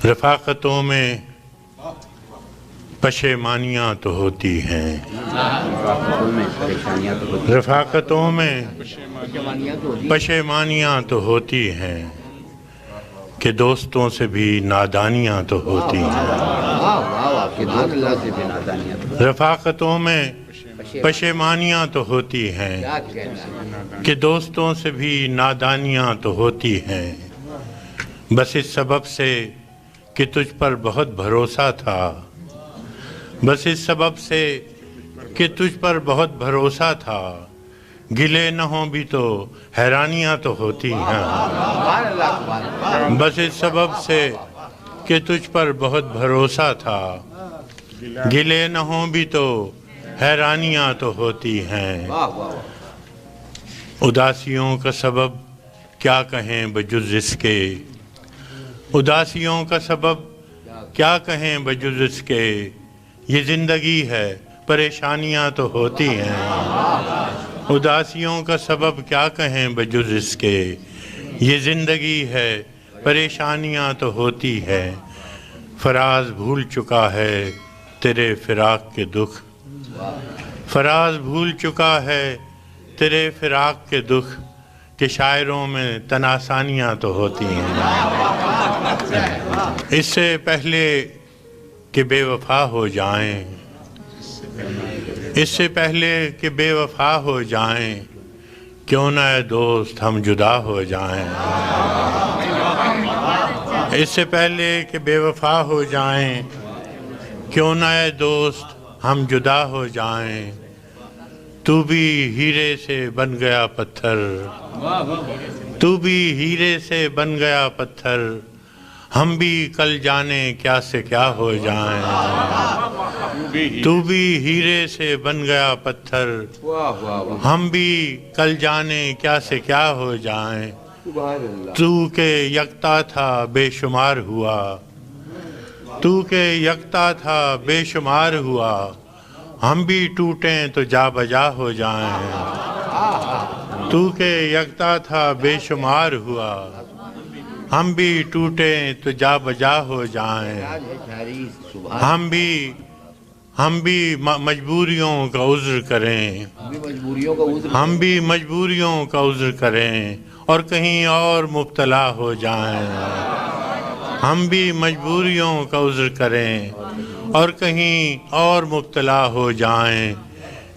رفاقتوں میں پشیمانیاں تو ہوتی ہیں، رفاقتوں میں پشیمانیاں تو ہوتی ہیں کہ دوستوں سے بھی نادانیاں تو ہوتی ہیں۔ رفاقتوں میں پشیمانیاں تو ہوتی ہیں کہ دوستوں سے بھی نادانیاں تو ہوتی ہیں، بس اس سبب سے کہ تجھ پر بہت بھروسہ تھا، بس اس سبب سے کہ تجھ پر بہت بھروسہ تھا، گلے نہ ہوں بھی تو حیرانیاں تو ہوتی ہیں، بس اس سبب سے کہ تجھ پر بہت بھروسہ تھا، گلے نہ ہوں بھی تو حیرانیاں تو ہوتی ہیں۔ اداسیوں کا سبب کیا کہیں بجز اس کے، اداسیوں کا سبب کیا کہیں بجز اس کے، یہ زندگی ہے پریشانیاں تو ہوتی ہیں۔ اداسیوں کا سبب کیا کہیں بجز اس کے، یہ زندگی ہے پریشانیاں تو ہوتی ہے۔ فراز بھول چکا ہے تیرے فراق کے دکھ، فراز بھول چکا ہے تیرے فراق کے دکھ، کہ شاعروں میں تناسانیاں تو ہوتی ہیں۔ اس سے پہلے کہ بے وفا ہو جائیں، اس سے پہلے کہ بے وفا ہو جائیں، کیوں نہ اے دوست ہم جدا ہو جائیں۔ اس سے پہلے کہ بے وفا ہو جائیں، کیوں نہ اے دوست ہم جدا ہو جائیں، تو بھی ہیرے سے بن گیا پتھر، تو بھی ہیرے سے بن گیا پتھر، ہم بھی کل جانے کیا سے کیا ہو جائیں۔ تو بھی ہیرے سے بن گیا پتھر، ہم بھی کل جانے کیا سے کیا ہو جائیں۔ تو کہ یکتا تھا بے شمار ہوا، تو کہ یکتا تھا بے شمار ہوا، ہم بھی ٹوٹیں تو جا بجا ہو جائیں۔ تو کہ یکتا تھا بے شمار ہوا، ہم بھی ٹوٹیں تو جا بجا ہو جائیں۔ ہم بھی مجبوریوں کا عذر کریں، ہم بھی مجبوریوں کا عذر کریں اور کہیں اور مبتلا ہو جائیں۔ ہم بھی مجبوریوں کا عذر کریں اور کہیں اور مبتلا ہو جائیں۔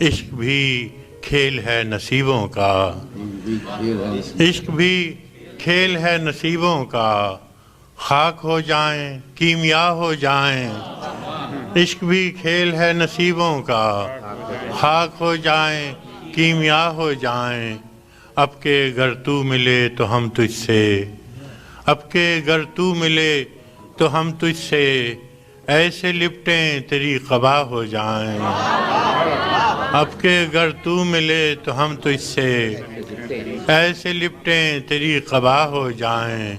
عشق بھی کھیل ہے نصیبوں کا، عشق بھی کھیل ہے نصیبوں کا، خاک ہو جائیں کیمیا ہو جائیں۔ عشق بھی کھیل ہے نصیبوں کا، خاک ہو جائیں کیمیا ہو جائیں۔ اب کہ گر تو ملے تو ہم تجھ سے، اب کہ گر تو ملے تو ہم تجھ سے، ایسے لپٹیں تیری قبا ہو جائیں۔ اب کہ گر تو ملے تو ہم تجھ سے، ایسے لپٹیں تیری قبا ہو جائیں۔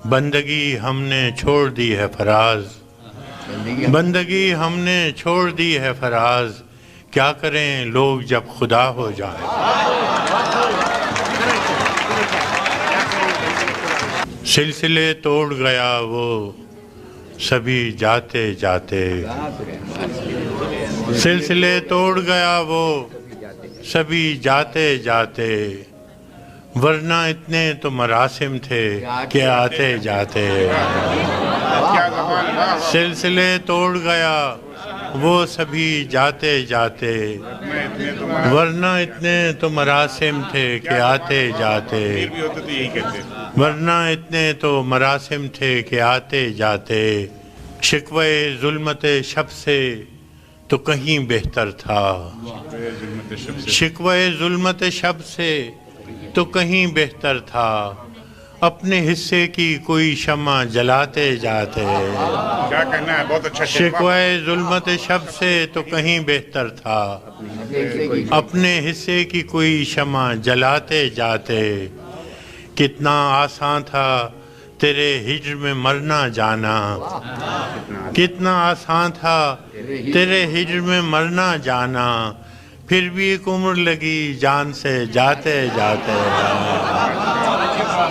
بندگی ہم نے چھوڑ دی ہے فراز، بندگی ہم نے چھوڑ دی ہے فراز، کیا کریں لوگ جب خدا ہو جائیں۔ سلسلے توڑ گیا وہ سبھی جاتے جاتے، سلسلے توڑ گیا وہ سبھی جاتے جاتے، ورنہ اتنے تو مراسم تھے کہ آتے جاتے۔ سلسلے توڑ گیا وہ سبھی جاتے جاتے، ورنہ اتنے تو مراسم تھے کہ آتے جاتے، ورنہ اتنے تو مراسم تھے کہ آتے جاتے۔ شکوے ظلمت شب سے تو کہیں بہتر تھا، شکوے ظلمت شب سے تو کہیں بہتر تھا، اپنے حصے کی کوئی شمع جلاتے جاتے۔ کیا کہنا ہے، بہت اچھا شکوے ظلمت شب سے تو کہیں بہتر تھا، اپنے حصے کی کوئی شمع جلاتے جاتے۔ کتنا آسان تھا تیرے ہجر میں مرنا جانا، کتنا آسان تھا تیرے ہجر میں مرنا جانا، پھر بھی ایک عمر لگی جان سے جاتے جاتے۔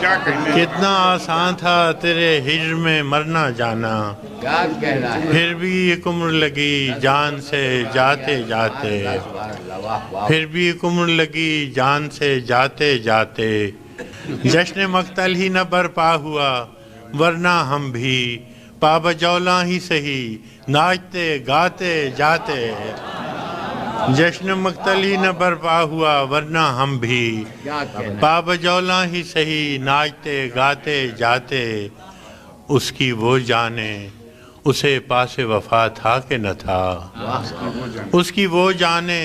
کیا کہنا ہے کتنا آسان تھا تیرے ہجر میں مرنا جانا، کیا کہنا ہے؟ پھر بھی ایک عمر لگی جان سے جاتے جاتے، پھر بھی ایک عمر لگی جان سے جاتے جاتے، جشن مقتل ہی نہ برپا ہوا ورنہ ہم بھی پابجولاں ہی سہی ناچتے گاتے جاتے، جشن مقتل ہی نہ برپا ہوا ورنہ ہم بھی کیا کہنا ہے؟ پابجولاں ہی سہی ناچتے گاتے جاتے، اس کی وہ جانے اسے پاس وفا تھا کہ نہ تھا، اس کی وہ جانے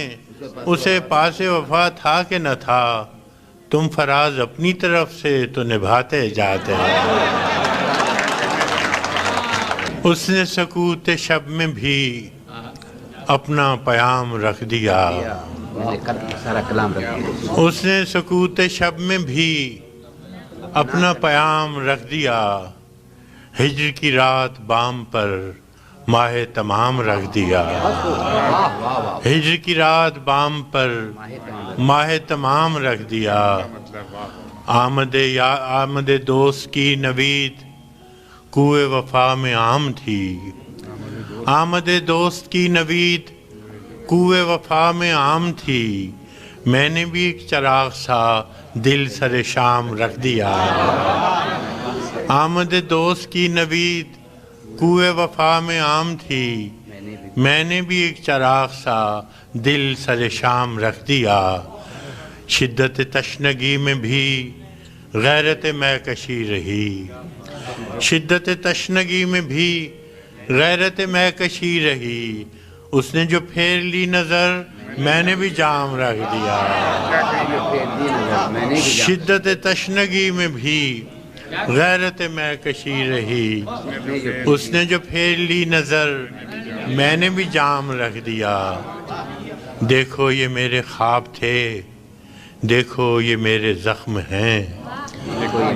اسے پاس وفا تھا کہ نہ تھا، تم فراز اپنی طرف سے تو نبھاتے جاتے، اس نے سکوت شب میں بھی اپنا پیام رکھ دیا، سارا کلام رکھ دیا۔ اس نے سکوت شب میں بھی اپنا پیام رکھ دیا، ہجر کی رات بام پر ماہ تمام رکھ دیا، ہجر کی رات بام پر ماہ تمام رکھ دیا، آمد دوست کی نوید کوئے وفا میں عام تھی، آمد دوست کی نوید کوئے وفا میں عام تھی، میں نے بھی ایک چراغ سا دل سر شام رکھ دیا، آمد دوست کی نوید کوئے وفا میں عام تھی، میں نے بھی ایک چراغ سا دل سر شام رکھ دیا، شدت تشنگی میں بھی غیرت میں کشی رہی، شدت تشنگی میں بھی غیرت میں کشی رہی، اس نے جو پھیر لی نظر میں نے بھی جام رکھ دیا، شدت تشنگی میں بھی غیرت میں کشی رہی، اس نے جو پھیر لی نظر میں نے بھی جام رکھ دیا، دیکھو یہ میرے خواب تھے، دیکھو یہ میرے زخم ہیں،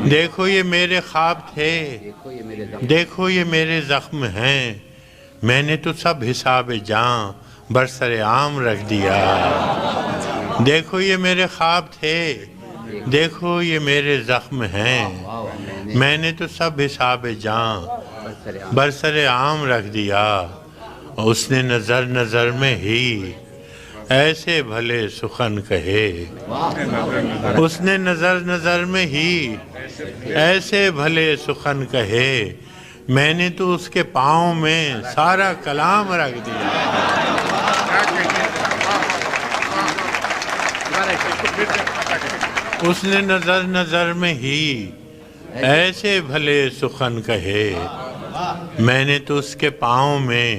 دیکھو یہ میرے خواب تھے، دیکھو یہ میرے زخم ہیں، میں نے تو سب حساب جاں برسر عام رکھ دیا، دیکھو یہ میرے خواب تھے، دیکھو یہ میرے زخم ہیں، میں نے تو سب حساب جاں برسر عام رکھ دیا، اس نے نظر نظر میں ہی ایسے بھلے سخن کہے، اس نے نظر نظر میں ہی ایسے بھلے سخن کہے، میں نے تو اس کے پاؤں میں سارا کلام رکھ دیا، اس نے نظر نظر میں ہی ایسے بھلے سخن کہے، میں نے تو اس کے پاؤں میں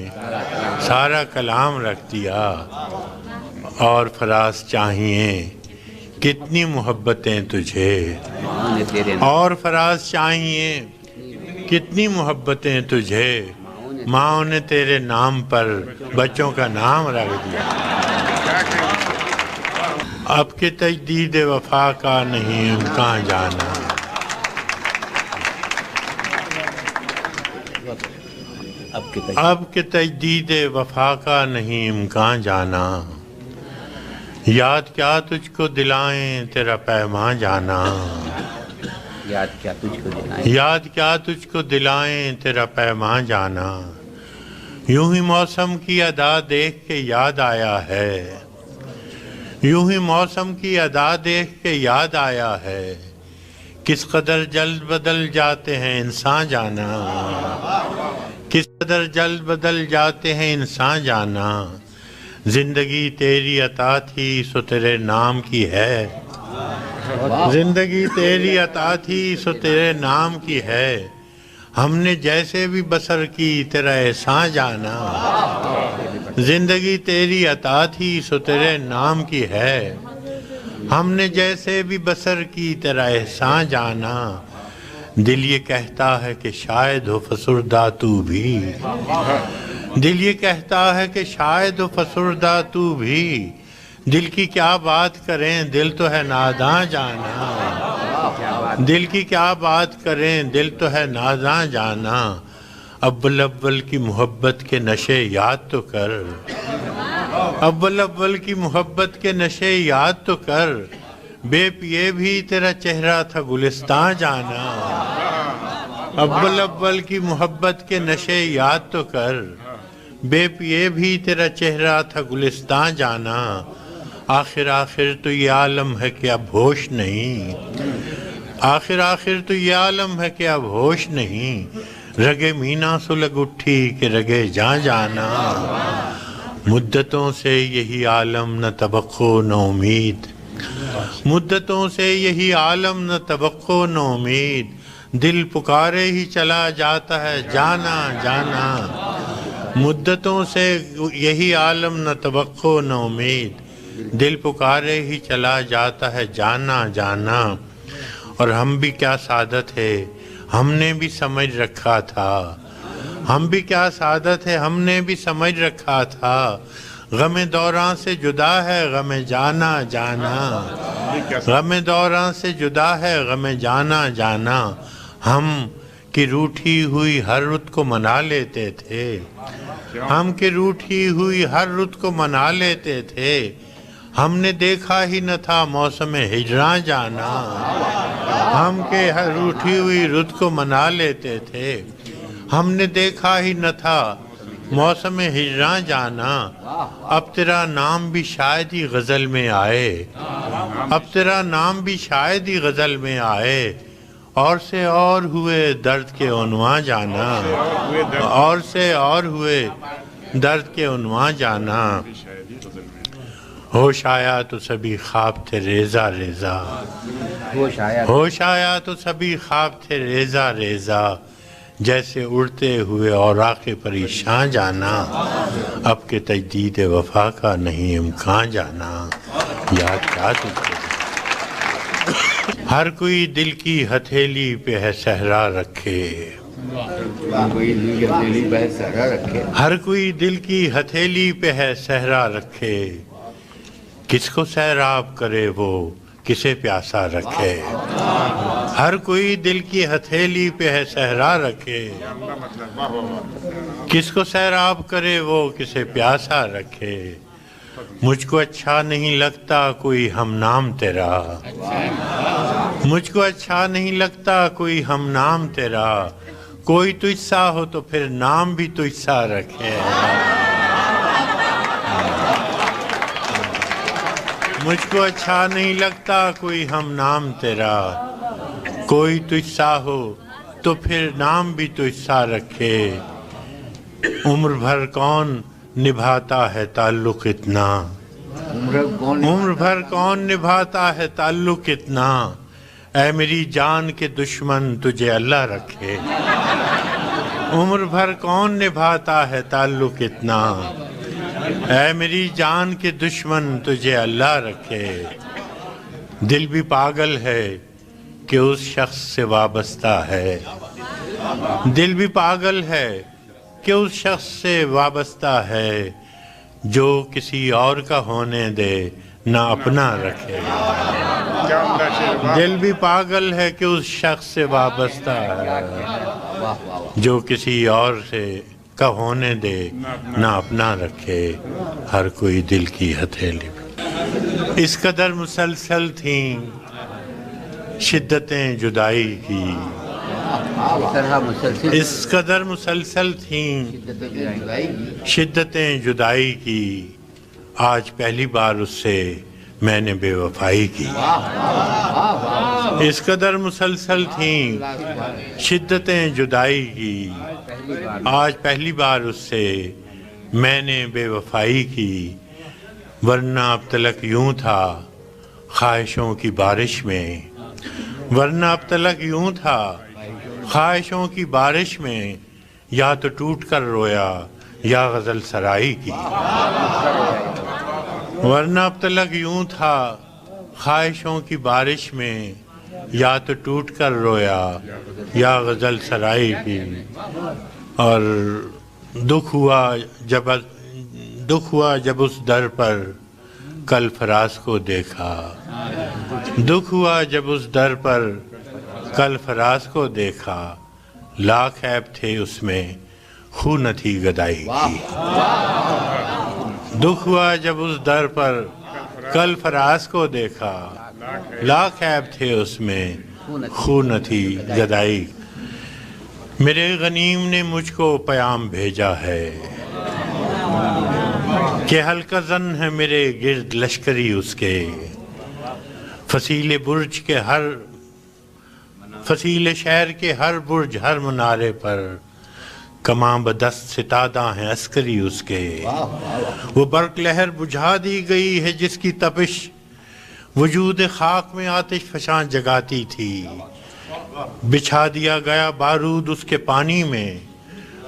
سارا کلام رکھ دیا، اور فراز چاہیے کتنی محبتیں تجھے، اور فراز چاہیے کتنی محبتیں تجھے، ماں نے تیرے نام پر بچوں کا نام رکھ دیا، اب کے تجدید وفا کا نہیں امکان جانا، اب کے تجدید وفا کا نہیں امکان جانا، یاد کیا تجھ کو دلائیں تیرا پیمان جانا، یاد کیا تجھ کو دلائیں، یاد کیا تجھ کو دلائیں تیرا پیمان جانا، یوں ہی موسم کی ادا دیکھ کے یاد آیا ہے، یوں ہی موسم کی ادا دیکھ کے یاد آیا ہے، کس قدر جلد بدل جاتے ہیں انسان جانا، کس قدر جلد بدل جاتے ہیں انسان جانا، زندگی تیری عطا تھی سو تیرے نام کی ہے، زندگی تیری عطا تھی سو تیرے نام کی ہے، ہم نے جیسے بھی بسر کی تیرا احسان جانا، زندگی تیری عطا تھی سو تیرے نام کی ہے، ہم نے جیسے بھی بسر کی تیرا احسان جانا، دل یہ کہتا ہے کہ شاید ہو فسردہ تو بھی، دل یہ کہتا ہے کہ شاید ہو فسردہ تو بھی، دل کی کیا بات کریں دل تو ہے ناداں جانا، دل کی کیا بات کریں دل تو ہے ناداں جانا، اول اول کی محبت کے نشے یاد تو کر، اول اول کی محبت کے نشے یاد تو کر، بے پیے بھی تیرا چہرہ تھا گلستان جانا، اول اول کی محبت کے نشے یاد تو کر، بے پیے بھی تیرا چہرہ تھا گلستان جانا، آخر آخر تو یہ عالم ہے کہ اب ہوش نہیں، آخر آخر تو یہ عالم ہے کہ اب ہوش نہیں، رگے مینا سلگ اٹھی کہ رگے جان جانا، مدتوں سے یہی عالم نہ توقع نہ امید، مدتوں سے یہی عالم نہ توقع نہ امید، دل پکارے ہی چلا جاتا ہے جانا جانا، مدتوں سے یہی عالم نہ توقع نہ امید، دل پکارے ہی چلا جاتا ہے جانا جانا، اور ہم بھی کیا سعادت ہے ہم نے بھی سمجھ رکھا تھا، ہم بھی کیا سعادت ہے ہم نے بھی سمجھ رکھا تھا، غم دوراں سے جدا ہے غم جانا جانا، غم دوراں سے جدا ہے غم جانا جانا، ہم کی روٹھی ہوئی ہر رت کو منا لیتے تھے، ہم کی روٹھی ہوئی ہر رت کو منا لیتے تھے، ہم نے دیکھا ہی نہ تھا موسم ہجراں جانا، ہم کے ہر روٹھی ہوئی رت کو منا لیتے تھے، ہم نے دیکھا ہی نہ تھا موسم ہجراں جانا، اب تیرا نام بھی شاید ہی غزل میں آئے، اب تیرا نام بھی شاید ہی غزل میں آئے، اور سے اور ہوئے درد کے عنواں جانا، اور سے اور ہوئے درد کے عنواں جانا، ہوش آیا تو سبھی خواب تھے ریزہ ریزہ، ہوش آیا تو سبھی خواب تھے ریزہ ریزہ، جیسے اڑتے ہوئے اوراق پریشان جانا، اب کے تجدید وفا کا نہیں امکان جانا، یاد کیا تجھے ہر کوئی دل کی ہتھیلی پہ ہے صحرا رکھے، ہر کوئی دل کی ہتھیلی پہ ہے صحرا رکھے، کس کو سیراب کرے وہ کسے پیاسا رکھے، ہر کوئی دل کی ہتھیلی پہ ہے صحرا رکھے، کس کو سیراب کرے وہ کسے پیاسا رکھے، مجھ کو اچھا نہیں لگتا کوئی ہم نام تیرا، مجھ کو اچھا نہیں لگتا کوئی ہم نام تیرا، کوئی تجھ سا ہو تو پھر نام بھی تجھ سا رکھے، مجھ کو اچھا نہیں لگتا کوئی ہم نام تیرا، کوئی تجھ سا ہو تو پھر نام بھی تجھ سا رکھے، عمر بھر کون نبھاتا ہے تعلق اتنا، عمر بھر کون نبھاتا ہے تعلق اتنا، اے میری جان کے دشمن تجھے اللہ رکھے، عمر بھر کون نبھاتا ہے تعلق اتنا، اے میری جان کے دشمن تجھے اللہ رکھے، دل بھی پاگل ہے کہ اس شخص سے وابستہ ہے، دل بھی پاگل ہے کہ اس شخص سے وابستہ ہے، جو کسی اور کا ہونے دے نہ اپنا رکھے، دل بھی پاگل ہے کہ اس شخص سے وابستہ ہے، جو کسی اور سے کا ہونے دے نہ اپنا رکھے، ہر کوئی دل کی ہتھیلی پہ، اس قدر مسلسل تھیں شدتیں جدائی کی، اس قدر مسلسل تھیں شدتیں جدائی کی، آج پہلی بار اس سے میں نے بے وفائی کی، اس قدر مسلسل تھیں شدتیں جدائی کی، آج پہلی بار اس سے میں نے بے وفائی کی، ورنہ اب تلک یوں تھا خواہشوں کی بارش میں، ورنہ اب تلک یوں تھا خواہشوں کی بارش میں، یا تو ٹوٹ کر رویا یا غزل سرائی کی، ورنہ اب تلک یوں تھا خواہشوں کی بارش میں، یا تو ٹوٹ کر رویا یا غزل سرائی کی، اور دکھ ہوا جب اس در پر کل فراز کو دیکھا، دکھ ہوا جب اس در پر کل فراز کو دیکھا، لاکھ عیب تھے اس میں خو نہ تھی گدائی کی، دکھ ہوا جب اس در پر کل فراز کو دیکھا، لاکھ عیب تھے اس میں خون نہ تھی جدائی میرے غنیم نے مجھ کو پیام بھیجا ہے کہ ہلکا زن ہے میرے گرد لشکری اس کے فصیل برج کے فصیل شہر کے ہر برج ہر منارے پر کماں بدست ستادہ ہیں عسکری اس کے وہ برق لہر بجھا دی گئی ہے جس کی تپش وجود خاک میں آتش فشاں جگاتی تھی بچھا دیا گیا بارود اس کے پانی میں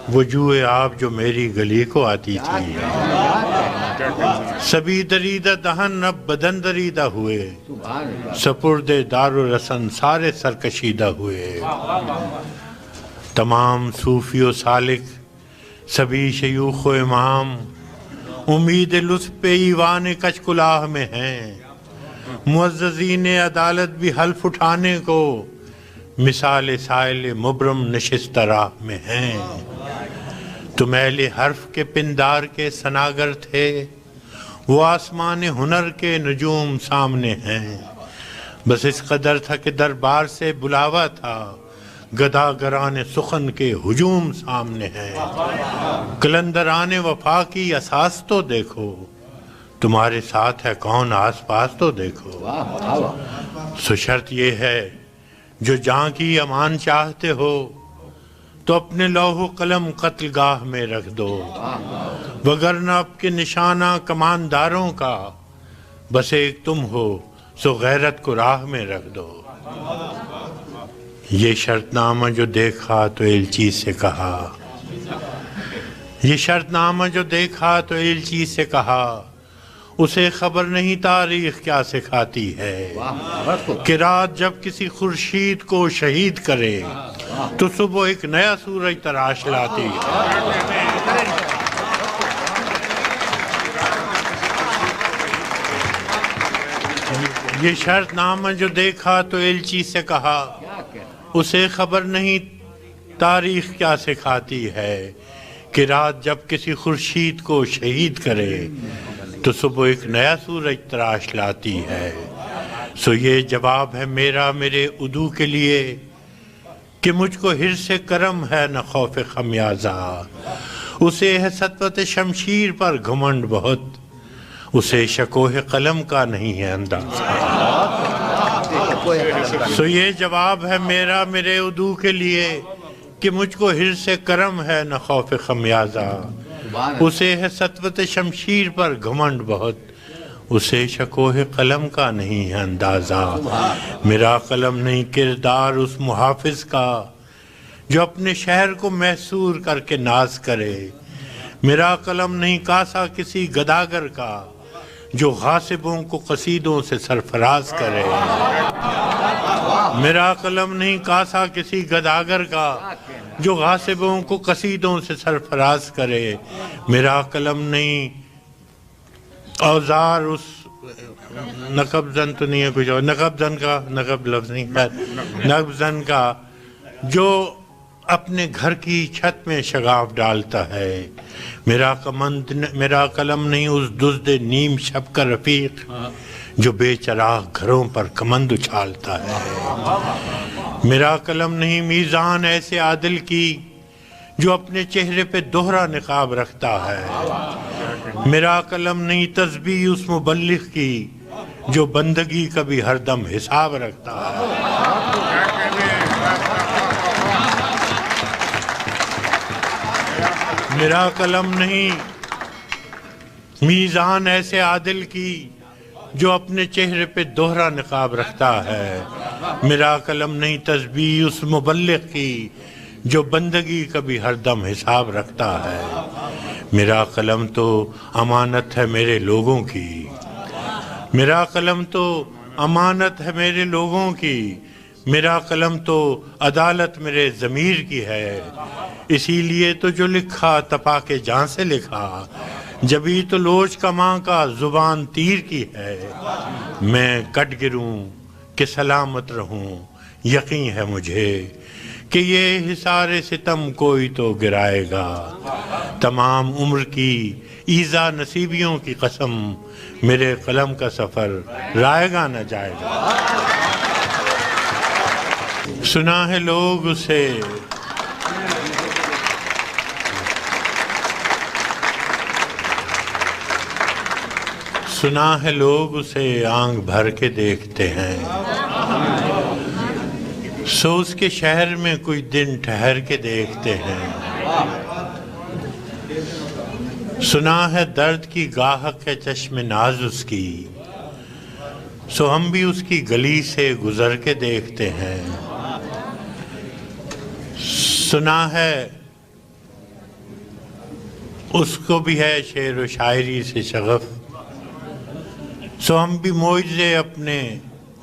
وہ جوئے آب جو میری گلی کو آتی تھی سبھی دریدہ دہن اب بدن دریدہ ہوئے سپرد دار و رسن سارے سرکشیدہ ہوئے تمام صوفی و سالک سبھی شیوخ و امام امید لطف پہ ایوان کچ کلاہ میں ہیں معززین عدالت بھی حلف اٹھانے کو مثال سائل مبرم نشست راہ میں ہیں تم اہل حرف کے پندار کے سناگر تھے وہ آسمان ہنر کے نجوم سامنے ہیں بس اس قدر تھا کہ دربار سے بلاوا تھا گداگران سخن کے ہجوم سامنے ہیں قلندران وفا کی اساس تو دیکھو تمہارے ساتھ ہے کون آس پاس تو دیکھو سو شرط یہ ہے جو جاں کی امان چاہتے ہو تو اپنے لوح و قلم قتل گاہ میں رکھ دو وگرنہ اب کے نشانہ کمانداروں کا بس ایک تم ہو سو غیرت کو راہ میں رکھ دو یہ شرط نامہ جو دیکھا تو ایلچی سے کہا یہ شرط نامہ جو دیکھا تو ایلچی سے کہا اسے خبر نہیں تاریخ کیا سکھاتی ہے کہ رات جب کسی خورشید کو شہید کرے تو صبح ایک نیا سورج تراش لاتی ہے یہ شرط نامہ جو دیکھا تو ایلچی سے کہا اسے خبر نہیں تاریخ کیا سکھاتی ہے کہ رات جب کسی خورشید کو شہید کرے تو صبح ایک نیا سورج تراش لاتی ہے سو یہ جواب ہے میرا میرے عدو کے لیے کہ مجھ کو حرص کرم ہے نہ خوف خمیازہ اسے ہے سطوت شمشیر پر گھمنڈ بہت اسے شکوہ قلم کا نہیں ہے اندازہ سو یہ جواب ہے میرا میرے عدو کے لیے کہ مجھ کو حرص کرم ہے نہ خوف خمیازہ اسے ہے سطوت شمشیر پر گھمنڈ بہت اسے شکوہ قلم کا نہیں ہے اندازہ میرا قلم نہیں کردار اس محافظ کا جو اپنے شہر کو محصور کر کے ناز کرے میرا قلم نہیں کاسا کسی گداگر کا جو غاصبوں کو قصیدوں سے سرفراز کرے میرا قلم نہیں کاسا کسی گداگر کا جو غاصبوں کو قصیدوں سے سرفراز کرے میرا قلم نہیں اوزار اس نقب زن تو نہیں ہے کچھ اور نقب زن کا نقب لفظ نہیں ہے نقب زن کا جو اپنے گھر کی چھت میں شگاف ڈالتا ہے میرا قلم نہیں اس دزد نیم شب کا رفیق جو بے چراغ گھروں پر کمند اچھالتا ہے میرا قلم نہیں میزان ایسے عادل کی جو اپنے چہرے پہ دوہرا نقاب رکھتا ہے میرا قلم نہیں تسبیح اس مبلغ کی جو بندگی کا بھی ہر دم حساب رکھتا ہے میرا قلم نہیں میزان ایسے عادل کی جو اپنے چہرے پہ دوہرا نقاب رکھتا ہے میرا قلم نہیں تسبیح اس مبلغ کی جو بندگی کا بھی ہر دم حساب رکھتا ہے میرا قلم تو امانت ہے میرے لوگوں کی میرا قلم تو امانت ہے میرے لوگوں کی میرا قلم تو عدالت میرے ضمیر کی ہے اسی لیے تو جو لکھا تپا کے جان سے لکھا جبھی تو لوچ کماں کا زبان تیر کی ہے میں کٹ گروں کہ سلامت رہوں یقین ہے مجھے کہ یہ حصار ستم کوئی تو گرائے گا تمام عمر کی ایذا نصیبیوں کی قسم میرے قلم کا سفر رائے گا نہ جائے گا۔ سنا ہے لوگ اسے سنا ہے لوگ اسے آنکھ بھر کے دیکھتے ہیں، سو اس کے شہر میں کوئی دن ٹھہر کے دیکھتے ہیں۔ سنا ہے درد کی گاہک ہے چشم ناز اس کی، سو ہم بھی اس کی گلی سے گزر کے دیکھتے ہیں۔ سنا ہے اس کو بھی ہے شعر و شاعری سے شغف، سو ہم بھی معجزے اپنے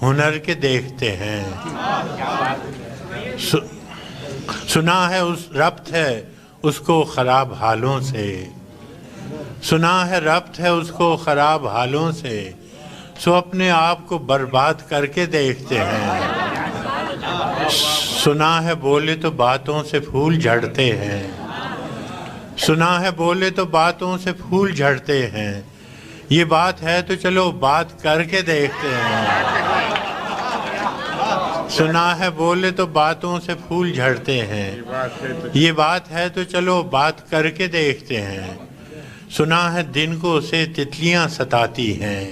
ہنر کے دیکھتے ہیں۔ سنا ہے ربط ہے اس کو خراب حالوں سے، سنا ہے ربط ہے اس کو خراب حالوں سے، سو اپنے آپ کو برباد کر کے دیکھتے ہیں۔ سنا ہے بولے تو باتوں سے پھول جھڑتے ہیں، سنا ہے بولے تو باتوں سے پھول جھڑتے ہیں، یہ بات ہے تو چلو بات کر کے دیکھتے ہیں۔ سنا ہے بولے تو باتوں سے پھول جھڑتے ہیں، یہ بات ہے تو چلو بات کر کے دیکھتے ہیں۔ سنا ہے دن کو اسے تتلیاں ستاتی ہیں،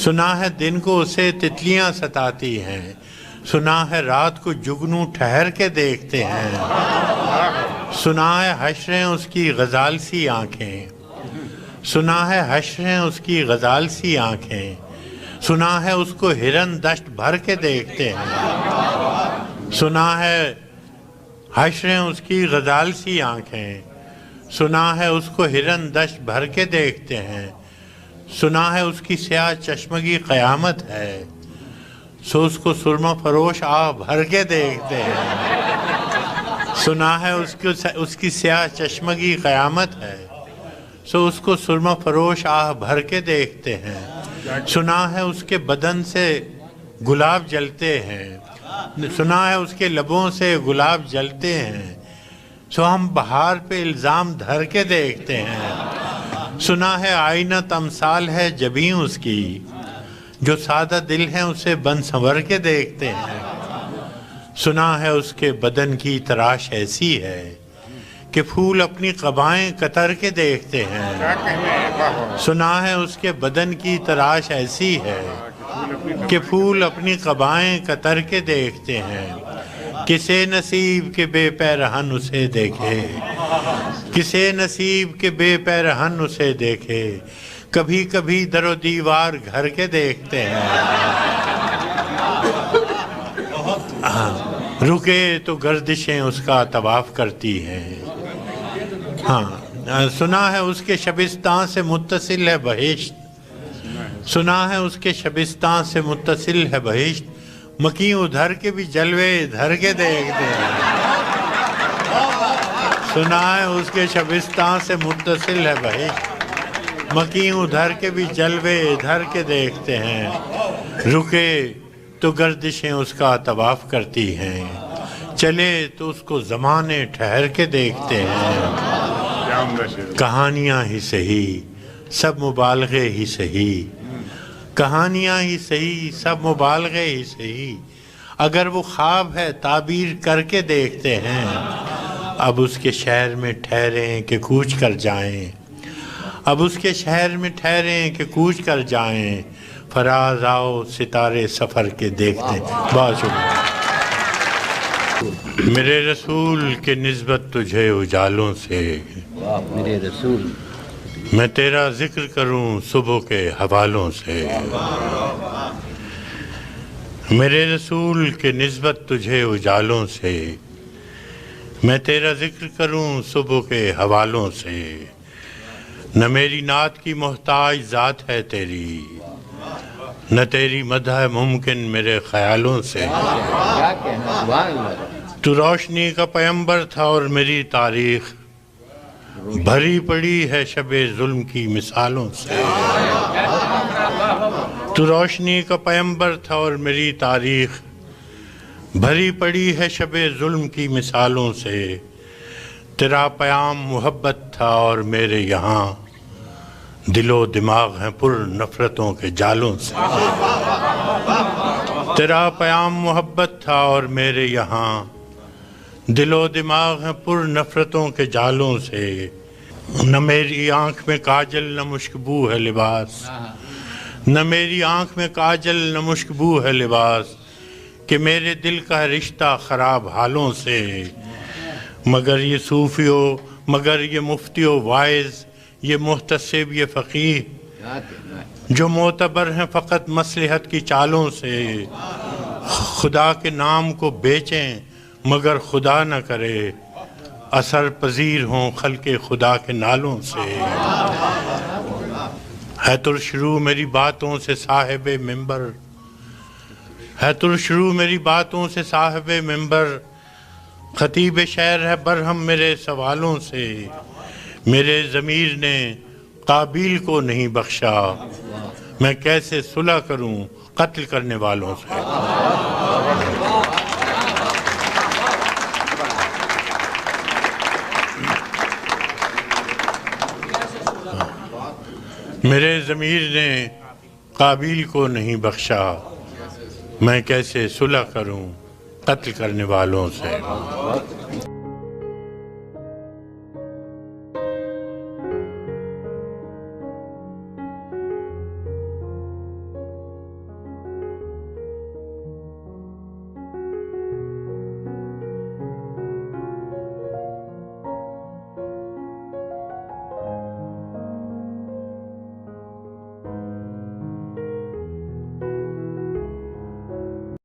سنا ہے دن کو اسے تتلیاں ستاتی ہیں، سنا ہے رات کو جگنو ٹھہر کے دیکھتے ہیں۔ سنا ہے حشریں اس کی غزال سی آنکھیں، سنا ہے حشریں اس کی غزال سی آنکھیں، سنا ہے اس کو ہرن دشت بھر کے دیکھتے ہیں۔ سنا ہے حشریں اس کی غزال سی آنکھیں، سنا ہے اس کو ہرن دشت بھر کے دیکھتے ہیں۔ سنا ہے اس کی سیاہ چشمگی قیامت ہے، سو اس کو سرمہ فروش آہ بھر کے دیکھتے ہیں۔ سنا ہے اس کی سیاہ چشمگی قیامت ہے، سو اس کو سرمہ فروش آہ بھر کے دیکھتے ہیں۔ سنا ہے اس کے بدن سے گلاب جلتے ہیں، سنا ہے اس کے لبوں سے گلاب جلتے ہیں، سو ہم بہار پہ الزام دھر کے دیکھتے ہیں۔ سنا ہے آئینہ تمثال ہے جبیں اس کی، جو سادہ دل ہیں اسے بن سنور کے دیکھتے ہیں۔ سنا ہے اس کے بدن کی تراش ایسی ہے کہ پھول اپنی قبائیں قطر کے دیکھتے ہیں۔ سنا ہے اس کے بدن کی تراش ایسی ہے کہ پھول اپنی قبائیں قطر کے دیکھتے ہیں۔ کسے نصیب کے بے پیرہن اسے دیکھے، کسے نصیب کے بے پیرہن اسے دیکھے، کبھی کبھی در و دیوار گھر کے دیکھتے ہیں۔ رکے تو گردشیں اس کا طواف کرتی ہیں۔ سنا ہے اس کے شبستان سے متصل ہے بہشت، سنا ہے اس کے شبستان سے متصل ہے بہشت، مکیں ادھر کے بھی جلوے ادھر کے دیکھتے ہیں۔ سنا ہے اس کے شبستان سے متصل ہے بہشت، مکیں ادھر کے بھی جلوے ادھر کے دیکھتے ہیں۔ رکے تو گردشیں اس کا طواف کرتی ہیں، چلے تو اس کو زمانے ٹھہر کے دیکھتے ہیں۔ کہانیاں ہی صحیح سب مبالغے ہی صحیح، کہانیاں ہی صحیح سب مبالغے ہی صحیح، اگر وہ خواب ہے تعبیر کر کے دیکھتے ہیں۔ اب اس کے شہر میں ٹھہریں کہ کوچ کر جائیں، اب اس کے شہر میں ٹھہریں کہ کوچ کر جائیں، فراز آؤ ستارے سفر کے دیکھتے ہیں۔ بہت شکریہ۔ میرے رسول کے نسبت تجھے اجالوں سے، میرے رسول میں تیرا ذکر کروں صبح کے حوالوں سے، میرے رسول کے نسبت تجھے اجالوں سے، میں تیرا ذکر کروں صبح کے حوالوں سے، نہ میری نعت کی محتاج ذات ہے تیری، نہ تیری مدح ممکن میرے خیالوں سے۔ کیا کہنا، سبحان اللہ۔ تو روشنی کا پیمبر تھا اور میری تاریخ بھری پڑی ہے شب ظلم کی مثالوں سے۔ تو روشنی کا پیمبر تھا اور میری تاریخ بھری پڑی ہے شب ظلم کی مثالوں سے، تیرا پیام محبت تھا اور میرے یہاں دل و دماغ ہیں پر نفرتوں کے جالوں سے تیرا پیام محبت تھا اور میرے یہاں دل و دماغ ہیں پر نفرتوں کے جالوں سے نہ میری آنکھ میں کاجل نہ مشکبو ہے لباس نہ میری آنکھ میں کاجل نہ مشکبو ہے لباس کہ میرے دل کا رشتہ خراب حالوں سے مگر یہ صوفیو مگر یہ مفتیو وائز یہ محتسب یہ فقیہ جو معتبر ہیں فقط مصلحت کی چالوں سے خدا کے نام کو بیچیں مگر خدا نہ کرے اثر پذیر ہوں خلق خدا کے نالوں سے ہے ترشروع میری باتوں سے صاحب منبر ہے ترشروع میری باتوں سے صاحب منبر خطیب شعر ہے برہم میرے سوالوں سے میرے ضمیر نے قابیل کو نہیں بخشا میں کیسے صلح کروں قتل کرنے والوں سے میرے ضمیر نے قابیل کو نہیں بخشا میں کیسے صلح کروں قتل کرنے والوں سے